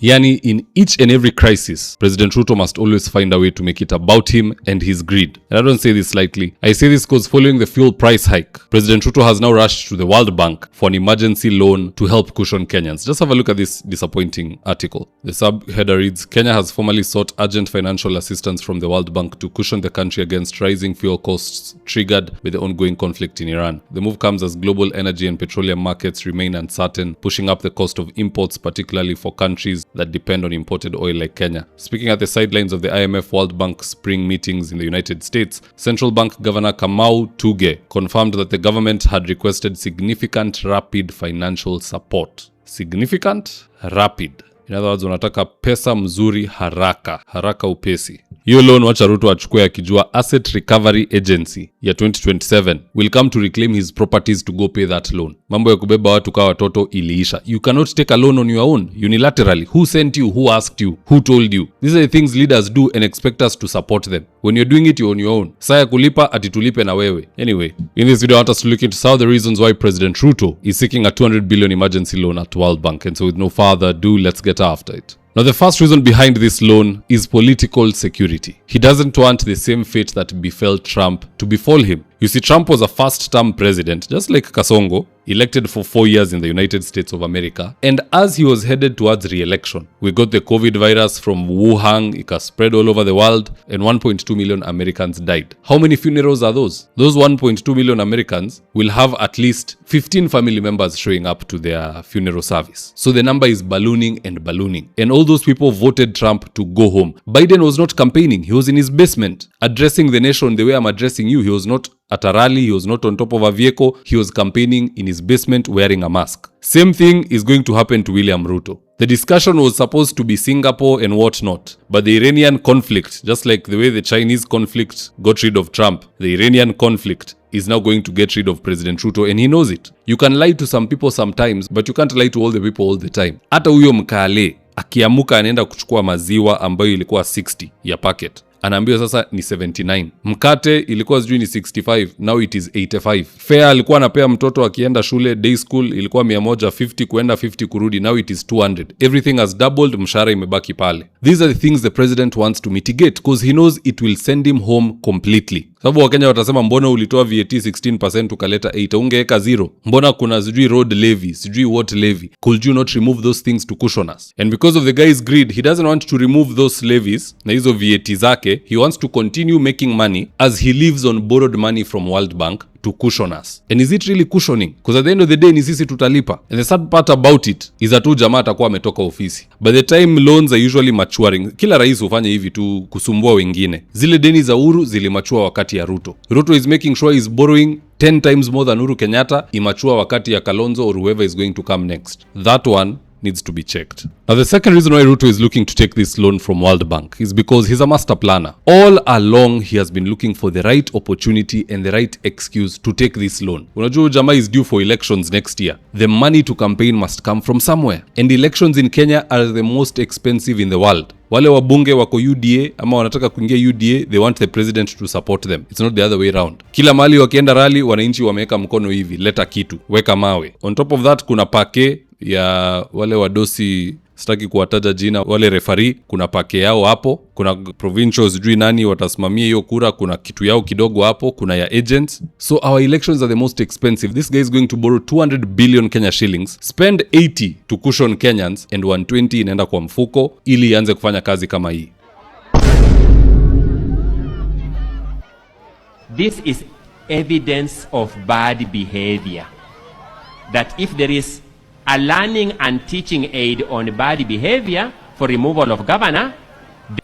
Yani, in each and every crisis, President Ruto must always find a way to make it about him and his greed. And I don't say this lightly. I say this because following the fuel price hike, President Ruto has now rushed to the World Bank for an emergency loan to help cushion Kenyans. Just have a look at this disappointing article. The subheader reads, Kenya has formally sought urgent financial assistance from the World Bank to cushion the country against rising fuel costs triggered by the ongoing conflict in Iran. The move comes as global energy and petroleum markets remain uncertain, pushing up the cost of imports, particularly for countries that depend on imported oil like Kenya. Speaking at the sidelines of the IMF World Bank spring meetings in the United States, Central Bank Governor Kamau Tuge confirmed that the government had requested significant rapid financial support. Significant? Rapid. In other words, wanataka pesa mzuri haraka upesi. Hiyo loan wacha Ruto achukue akijua Asset Recovery Agency ya 2027 will come to reclaim his properties to go pay that loan. Mambo ya kubeba watu kama watoto iliisha. You cannot take a loan on your own unilaterally. Who sent you? Who asked you? Who told you? These are the things leaders do and expect us to support them. When you're doing it, you're on your own. Saya kulipa atitulipe na wewe. Anyway, in this video I want us to look into some of the reasons why President Ruto is seeking a 200 billion emergency loan at World Bank. And so with no further ado, let's get after it. Now, the first reason behind this loan is political security. He doesn't want the same fate that befell Trump to befall him. You see, Trump was a first-term president, just like Kasongo, elected for 4 years in the United States of America. And as he was headed towards re-election, we got the COVID virus from Wuhan, it spread all over the world, and 1.2 million Americans died. How many funerals are those? Those 1.2 million Americans will have at least 15 family members showing up to their funeral service. So the number is ballooning and ballooning. And all those people voted Trump to go home. Biden was not campaigning. He was in his basement, addressing the nation the way I'm addressing you. He was not at a rally, he was not on top of a vehicle, he was campaigning in his basement wearing a mask. Same thing is going to happen to William Ruto. The discussion was supposed to be Singapore and whatnot, but the Iranian conflict, just like the way the Chinese conflict got rid of Trump, the Iranian conflict is now going to get rid of President Ruto, and he knows it. You can lie to some people sometimes, but you can't lie to all the people all the time. Hata huyo mkale akiamuka anaenda kuchukua maziwa ambayo ilikuwa 60 ya packet, anaambiwa sasa ni 79. Mkate ilikuwa sijui ni 65, now it is 85. Fare alikuwa anapea mtoto akienda shule day school ilikuwa 150 kuenda 50 kurudi, now it is 200. Everything has doubled, mshahara imebaki pale. These are the things the president wants to mitigate because he knows it will send him home completely. Sababu Wakenya watasema mbona ulitoa VAT 16% ukaleta 8, ungeweka 0. Mbona kuna sijui road levy, sijui what levy. Could you not remove those things to cushion us? And because of the guy's greed, he doesn't want to remove those levies na hizo VAT zake. He wants to continue making money as he lives on borrowed money from World Bank to cushion us. And is it really cushioning? Because at the end of the day ni sisi tutalipa. And the sad part about it is that jamaa atakuwa ametoka ofisi. By the time loans are usually maturing, kila rais hufanya hivi tu kusumbua wengine. Zile deni za Uhuru zilimachua wakati ya Ruto. Ruto is making sure he's borrowing 10 times more than Uhuru Kenyatta, imachua wakati ya Kalonzo or whoever is going to come next. That one needs to be checked. Now, the second reason why Ruto is looking to take this loan from World Bank is because he's a master planner. All along, he has been looking for the right opportunity and the right excuse to take this loan. Unajua jamaa is due for elections next year. The money to campaign must come from somewhere. And elections in Kenya are the most expensive in the world. Wale wabunge wako UDA ama wanataka kuingia UDA, they want the president to support them. It's not the other way around. Kila mahali wakienda rally, wananchi wameweka mkono hivi, leta kitu, weka mawe. On top of that, kuna pake ya wale wadosi, sitaki kuwataja jina, wale referee, kuna pake yao hapo, kuna provincials sijui nani watasimamia hiyo kura, kuna kitu yao kidogo hapo, kuna ya agents. So our elections are the most expensive. This guy is going to borrow 200 billion Kenya shillings, spend 80 to cushion Kenyans, and 120 inaenda kwa mfuko ili ianze kufanya kazi kama hii. This is evidence of bad behavior. That if there is a learning and teaching aid on bad behavior for removal of governor.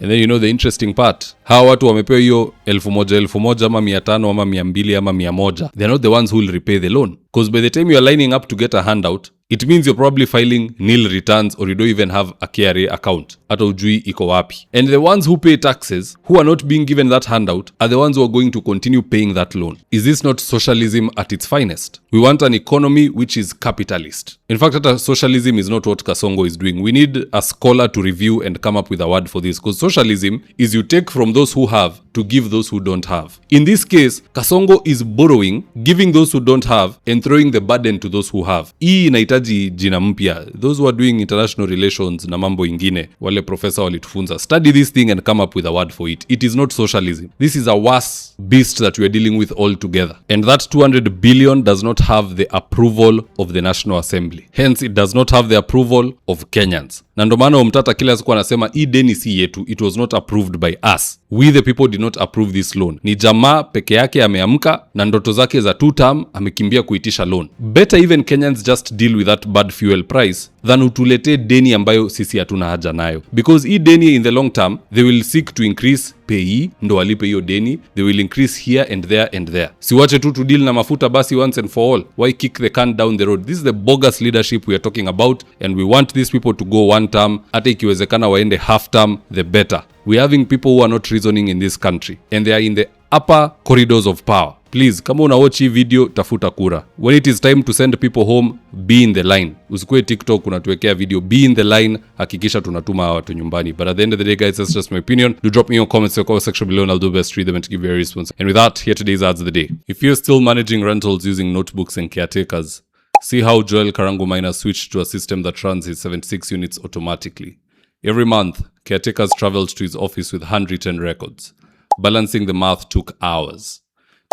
And then you know the interesting part. Hawa watu wamepewa hiyo 1,000 ama 500 ama 200 ama 100. They're not the ones who will repay the loan. Because by the time you are lining up to get a handout, it means you're probably filing nil returns or you don't even have a KRA account. Hata ujui iko wapi. And the ones who pay taxes, who are not being given that handout, are the ones who are going to continue paying that loan. Is this not socialism at its finest? We want an economy which is capitalist. In fact, hata socialism is not what Kasongo is doing. We need a scholar to review and come up with a word for this, because socialism is you take from those who have to give those who don't have. In this case, Kasongo is borrowing, giving those who don't have, and throwing the burden to those who have. Hii inahitaji jina mpya. Those who are doing international relations na mambo ingine, wale professor walitufunza, study this thing and come up with a word for it. It is not socialism. This is a worse beast that we are dealing with altogether. And that 200 billion does not have the approval of the National Assembly. Hence, it does not have the approval of Kenyans. Na ndo maana Omtata kila siku anasema hii deni si yetu, it was not approved by us. We the people did not approve this loan. Ni jamaa peke yake ameamka na ndoto zake za 2 term amekimbia kuitisha loan. Better even Kenyans just deal with that bad fuel price than utulete deni ambayo sisi hatuna haja nayo. Because hii deni in the long term, they will seek to increase pay ndo walipe hiyo deni. They will increase here and there and there. Siwache tu to deal na mafuta basi once and for all. Why kick the can down the road? This is the bogus leadership we are talking about, and we want these people to go 1 term. Hata ikiwezekana waende half term, the better. We are having people who are not reasoning in this country, and they are in the upper corridors of power. Please, kama una watch hii video, tafuta kura. When it is time to send people home, be in the line. Usikue TikTok unatuwekea video, be in the line, hakikisha tunatuma watu nyumbani. But at the end of the day, guys, that's just my opinion. Do drop me your comments in the comment section below and I'll do best to read them and to give you a response. And with that, here today's ads of the day. If you're still managing rentals using notebooks and caretakers, see how Joel Karango Miner switched to a system that runs his 76 units automatically. Every month, caretakers traveled to his office with handwritten records. Balancing the math took hours.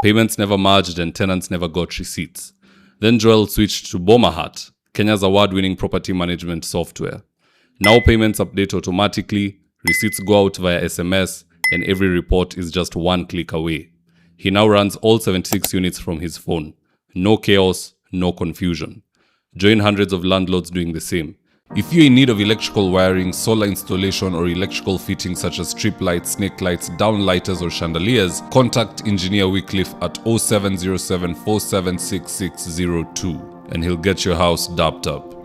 Payments never merged and tenants never got receipts. Then Joel switched to Bomahat, Kenya's award-winning property management software. Now payments update automatically, receipts go out via SMS, and every report is just 1 click away. He now runs all 76 units from his phone. No chaos, no confusion. Join hundreds of landlords doing the same. If you're in need of electrical wiring, solar installation, or electrical fittings such as strip lights, snake lights, downlighters, or chandeliers, contact Engineer Wycliffe at 0707 476602 and he'll get your house dapped up.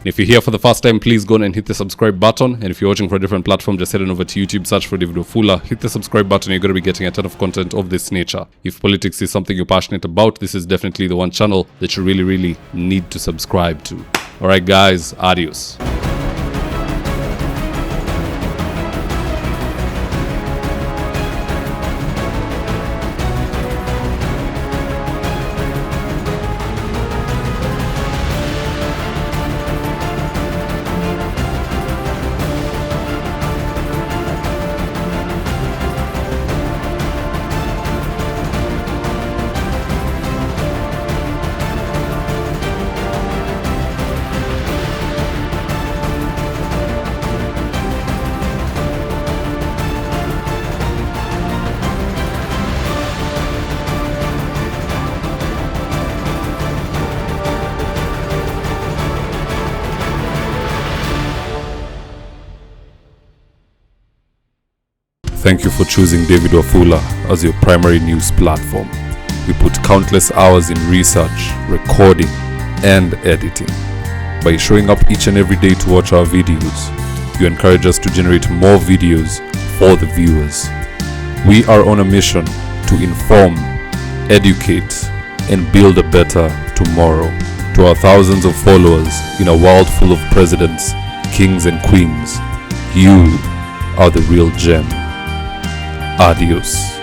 If you're here for the first time, please go on and hit the subscribe button. And if you're watching for a different platform, just head on over to YouTube, search for David Wafula, hit the subscribe button. You're going to be getting a ton of content of this nature. If politics is something you're passionate about, this is definitely the one channel that you really, really need to subscribe to. All right, guys, adios. Thank you for choosing David Wafula as your primary news platform. We put countless hours in research, recording, and editing. By showing up each and every day to watch our videos, you encourage us to generate more videos for the viewers. We are on a mission to inform, educate, and build a better tomorrow. To our thousands of followers in a world full of presidents, kings, and queens, you are the real gem. Adios.